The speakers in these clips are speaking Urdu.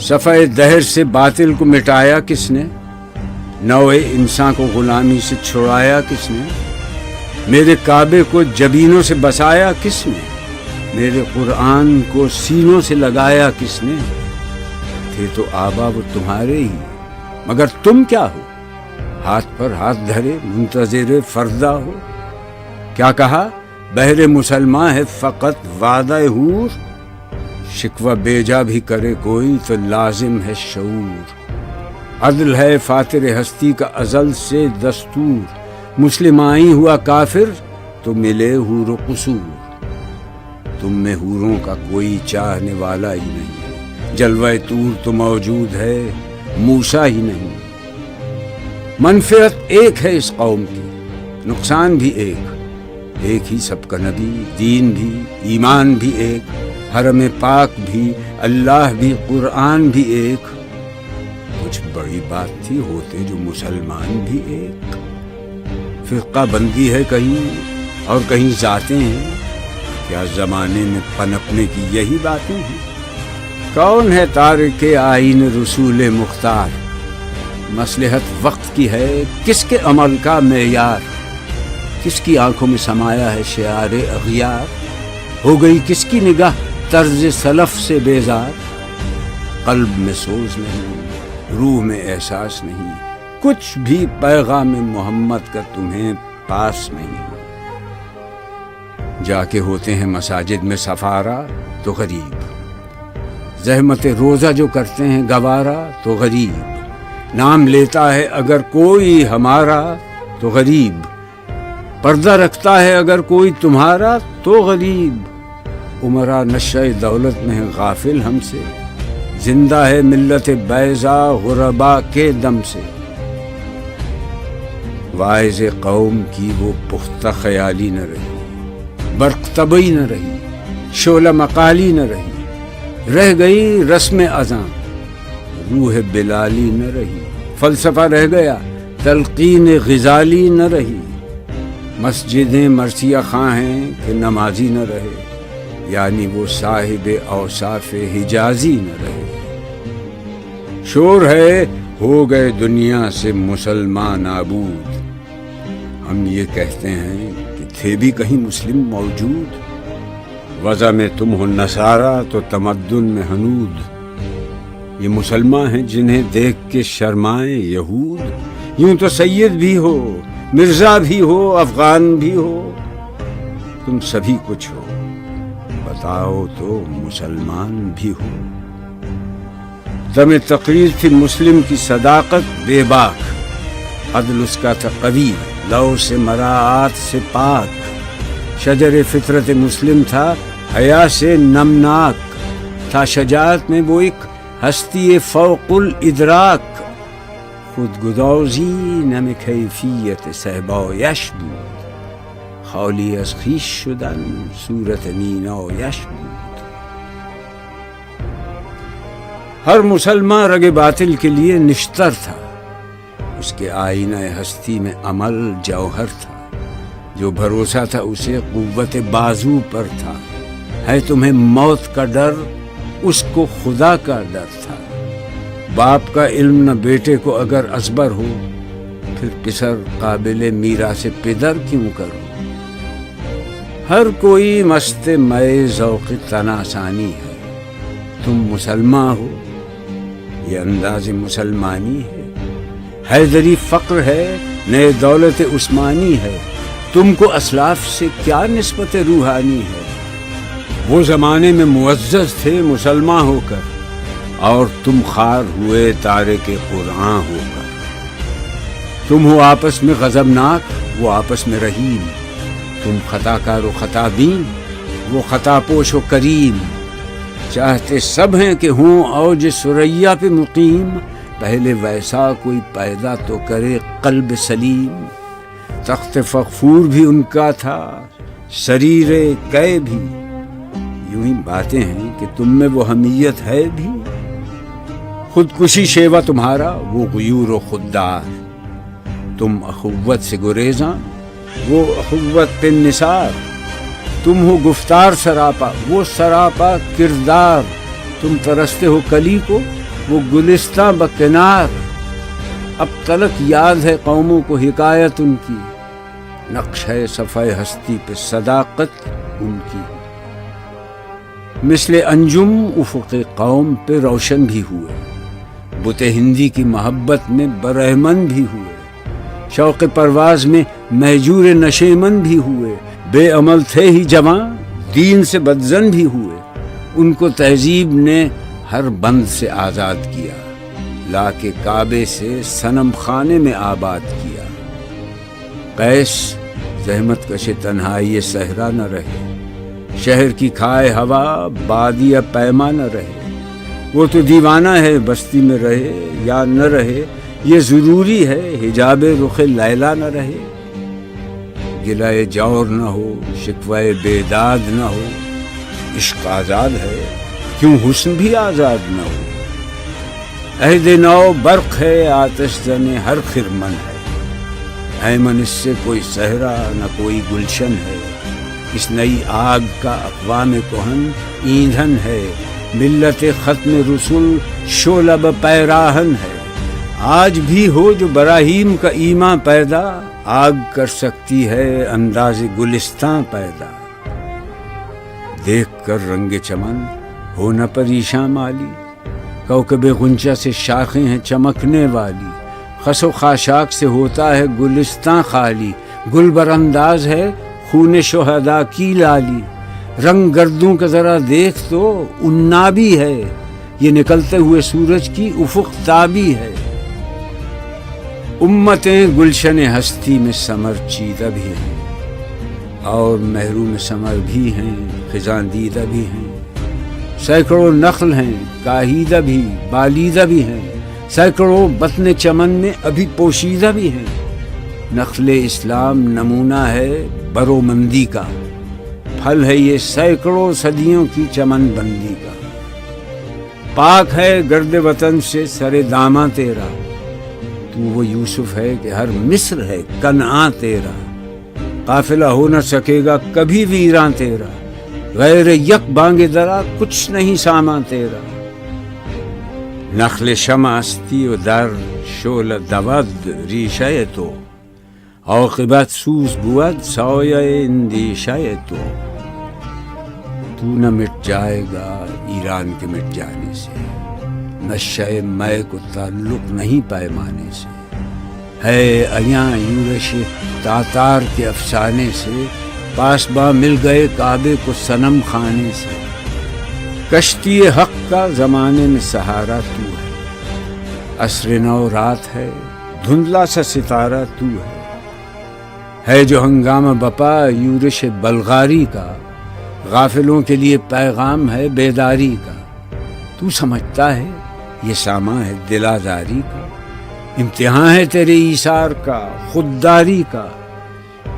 صفحہ دہر سے باطل کو مٹایا کس نے؟ نوع انسان کو غلامی سے چھڑایا کس نے؟ میرے کعبے کو جبینوں سے بسایا کس نے؟ میرے قرآن کو سینوں سے لگایا کس نے؟ تھے تو آبا وہ تمہارے ہی، مگر تم کیا ہو؟ ہاتھ پر ہاتھ دھرے منتظر فردا ہو۔ کیا کہا؟ بہر مسلمان ہے فقط وعدہ حور، شکوہ بیجا بھی کرے کوئی تو لازم ہے شعور۔ عدل ہے فاتر ہستی کا ازل سے دستور، مسلمائی ہوا کافر تو ملے حور و قصور۔ تم میں حوروں کا کوئی چاہنے والا ہی نہیں، جلوہ طور تو موجود ہے موسیٰ ہی نہیں۔ منفعت ایک ہے اس قوم کی، نقصان بھی ایک ہی سب کا نبی، دین بھی، ایمان بھی ایک، حرم پاک بھی، اللہ بھی، قرآن بھی ایک۔ کچھ بڑی بات تھی ہوتے جو مسلمان بھی ایک۔ فرقہ بندی ہے کہیں اور کہیں ذاتیں ہیں، کیا زمانے میں پنپنے کی یہی باتیں ہیں؟ کون ہے تارک آئین رسول مختار؟ مصلحت وقت کی ہے کس کے عمل کا معیار؟ کس کی آنکھوں میں سمایا ہے شعار اغیار؟ ہو گئی کس کی نگاہ طرز سلف سے بیزار؟ قلب میں سوز نہیں، روح میں احساس نہیں، کچھ بھی پیغام محمد کا تمہیں پاس نہیں۔ جا کے ہوتے ہیں مساجد میں سفارا تو غریب، زحمت روزہ جو کرتے ہیں گوارا تو غریب، نام لیتا ہے اگر کوئی ہمارا تو غریب، پردہ رکھتا ہے اگر کوئی تمہارا تو غریب۔ عمرہ نشہ دولت میں ہے غافل ہم سے، زندہ ہے ملت بیضا غربا کے دم سے۔ واعظ قوم کی وہ پختہ خیالی نہ رہی، برق طبعی نہ رہی، شعلہ مقالی نہ رہی، رہ گئی رسم اذاں، روح بلالی نہ رہی، فلسفہ رہ گیا تلقین غزالی نہ رہی۔ مسجدیں مرثیہ خواں ہیں کہ نمازی نہ رہے، یعنی وہ صاحب اوصاف حجازی نہ رہے۔ شور ہے ہو گئے دنیا سے مسلمان نابود، ہم یہ کہتے ہیں کہ تھے بھی کہیں مسلم موجود۔ وضع میں تم ہو نصارہ تو تمدن میں ہنود، یہ مسلمان ہیں جنہیں دیکھ کے شرمائیں یہود۔ یوں تو سید بھی ہو، مرزا بھی ہو، افغان بھی ہو، تم سبھی کچھ ہو، بتاؤ تو مسلمان بھی ہو۔ دم تقریر تھی مسلم کی صداقت بے باک، عدل اس کا تھا قوی، لو سے مراعات سے پاک، شجر فطرت مسلم تھا حیا سے نمناک، تھا شجاعت میں وہ ایک ہستی فوق الادراک، خود گدازی نم کیفیت صحبایش بود، خالی از خویش شدن صورت مینایش بود۔ ہر مسلمان رگ باطل کے لیے نشتر تھا، اس کے آئینہ ہستی میں عمل جوہر تھا، جو بھروسہ تھا اسے قوت بازو پر تھا۔ ہے تمہیں موت کا ڈر، اس کو خدا کا ڈر تھا۔ باپ کا علم نہ بیٹے کو اگر ازبر ہو، پھر پسر قابل میراث پدر کیوں کرو؟ ہر کوئی مست مئے ذوق تناسانی ہے، تم مسلمان ہو، یہ انداز مسلمانی ہے۔ حیدری فقر ہے، نئے دولت عثمانی ہے، تم کو اسلاف سے کیا نسبت روحانی ہے؟ وہ زمانے میں معزز تھے مسلمان ہو کر، اور تم خار ہوئے تارک قرآن ہو کر۔ تم ہو آپس میں غضبناک، وہ آپس میں رحیم، تم خطا کار و خطا بین، وہ خطا پوش و کریم۔ چاہتے سب ہیں کہ ہوں اوج ثریا پہ مقیم، پہلے ویسا کوئی پیدا تو کرے قلب سلیم۔ تخت فغفور بھی ان کا تھا، سریر قے بھی، یوں ہی باتیں ہیں کہ تم میں وہ حمیت ہے بھی۔ خودکشی شیوا تمہارا، وہ غیور و خوددار، تم اخوت سے گریزاں، وہ اخوت پہ نثار۔ تم ہو گفتار سراپا، وہ سراپا کردار، تم ترستے ہو کلی کو، وہ گلستاں بکنار، اب تلک یاد ہے قوموں کو حکایت ان کی، نقش ہے صفحہ ہستی پہ صداقت ان کی، مثل انجم افق قوم پہ روشن بھی ہوئے، بت ہندی کی محبت میں برہمن بھی ہوئے، شوق پرواز میں مہجور نشیمن بھی ہوئے، بے عمل تھے ہی جوان دین سے بدزن بھی ہوئے، ان کو تہذیب نے ہر بند سے آزاد کیا، لا کے کعبے سے صنم خانے میں آباد کیا۔ قیس زحمت کش تنہائی صحرا نہ رہے، شہر کی کھائے ہوا بادی پیما نہ رہے، وہ تو دیوانہ ہے بستی میں رہے یا نہ رہے، یہ ضروری ہے حجاب رخ لیلا نہ رہے، گلائے جور نہ ہو شکوائے بیداد نہ ہو، عشق آزاد ہے کیوں حسن بھی آزاد نہ ہو، عہد نو برق ہے آتش زن ہر خرمن ہے، ایمن اس سے کوئی صحرا نہ کوئی گلشن ہے، اس نئی آگ کا اقوام کہن ایندھن ہے، ملت ختم رسول شعلہ پیراہن ہے، آج بھی ہو جو براہیم کا ایمان پیدا، آگ کر سکتی ہے انداز گلستاں پیدا، دیکھ کر رنگ چمن ہو نہ پریشاں مالی، کوکب غنچہ سے شاخیں ہیں چمکنے والی، خس و خاشاک سے ہوتا ہے گلستاں خالی، گل بر انداز ہے خون شہداء کی لالی، رنگ گردوں کا ذرا دیکھ تو انابی ہے، یہ نکلتے ہوئے سورج کی افق تابی ہے، امتیں گلشن ہستی میں سمر چیدہ بھی ہیں، اور محروم ثمر بھی ہیں خزاں دیدہ بھی ہیں، سینکڑوں نخل ہیں کاہیدہ بھی بالیدہ بھی ہیں، سینکڑوں بطن چمن میں ابھی پوشیدہ بھی ہیں، نخل اسلام نمونہ ہے برومندی کا، پھل ہے یہ سینکڑوں صدیوں کی چمن بندی کا، پاک ہے گرد وطن سے سر داماں تیرا، تو وہ یوسف ہے کہ ہر مصر ہے کنعاں تیرا، قافلہ ہو نہ سکے گا کبھی ویراں تیرا، غیر یک بانگ درا کچھ نہیں سامان تیرا، نخل شماستی و در شعل دود ریشہ تو، عاقبت سوز بود سایہ اندیشہ تو نہ مٹ جائے گا ایران کے مٹ جانے سے، نشہ مے کو تعلق نہیں پیمانے سے، ہے ایاں یورش تاتار کے افسانے سے، پاسباں مل گئے کعبے کو صنم خانے سے، کشتی حق کا زمانے میں سہارا تو ہے، عصر نو رات ہے دھندلا سا ستارہ تو ہے جو ہنگامہ بپا یورش بلغاری کا، غافلوں کے لیے پیغام ہے بیداری کا، تو سمجھتا ہے یہ سامان ہے دلازاری کا، امتحان ہے تیرے ایثار کا خودداری کا،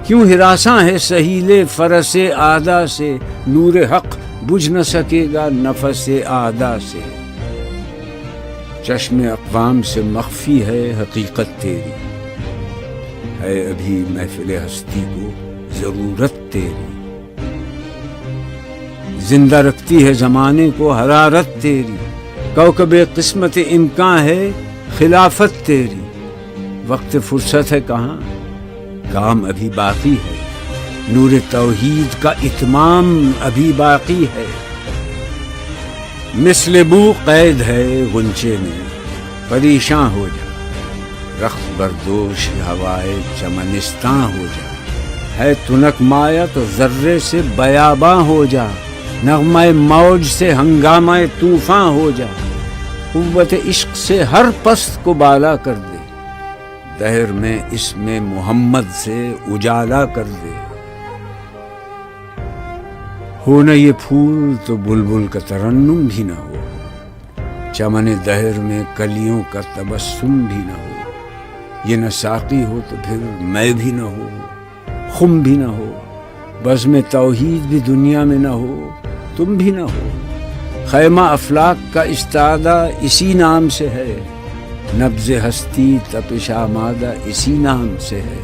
کیوں ہراساں ہے سہیل فرس آدا سے، نور حق بجھ نہ سکے گا نفس آدا سے، چشم اقوام سے مخفی ہے حقیقت تیری، ہے ابھی محفل ہستی کو ضرورت تیری، زندہ رکھتی ہے زمانے کو حرارت تیری، کوکب قسمت امکان ہے خلافت تیری، وقت فرصت ہے کہاں کام ابھی باقی ہے، نور توحید کا اتمام ابھی باقی ہے، مثل بو قید ہے غنچے میں پریشاں ہو جا، رخت بردوش ہوائے چمنستاں ہو جا، ہے تنک مایا تو ذرے سے بیاباں ہو جا، نغمہ موج سے ہنگامہ طوفاں ہو جا، قوت عشق سے ہر پست کو بالا کر دے، دہر میں اس میں محمد سے اجالا کر دے، ہو نہ یہ پھول تو بلبل کا ترنم بھی نہ ہو، چمن دہر میں کلیوں کا تبسم بھی نہ ہو، یہ نہ ساقی ہو تو پھر میں بھی نہ ہو، خم بھی نہ ہو، بزم توحید بھی دنیا میں نہ ہو، تم بھی نہ ہو، خیمہ افلاک کا استادہ اسی نام سے ہے، نبض ہستی تپش آمادہ اسی نام سے ہے،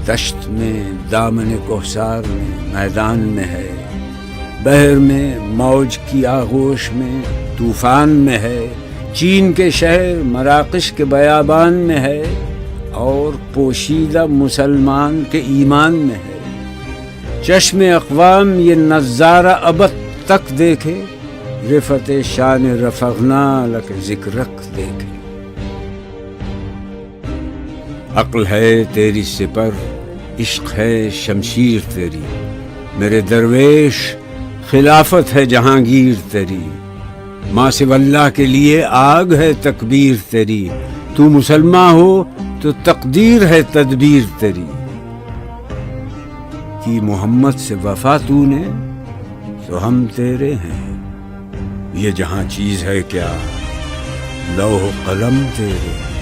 دشت میں دامن کوثر میں میدان میں ہے، بحر میں موج کی آغوش میں طوفان میں ہے، چین کے شہر مراکش کے بیابان میں ہے، اور پوشیدہ مسلمان کے ایمان میں ہے۔ چشم اقوام یہ نظارہ ابد تک دیکھے، رفت شان رفعنا لک ذکرک دیکھے۔ عقل ہے تیری سپر، عشق ہے شمشیر تیری، میرے درویش خلافت ہے جہانگیر تیری۔ ماں سو اللہ کے لیے آگ ہے تکبیر تیری، تو مسلمان ہو تو تقدیر ہے تدبیر تیری۔ کی محمد سے وفا تو نے تو ہم تیرے ہیں، یہ جہاں چیز ہے کیا لوح قلم تیرے ہیں۔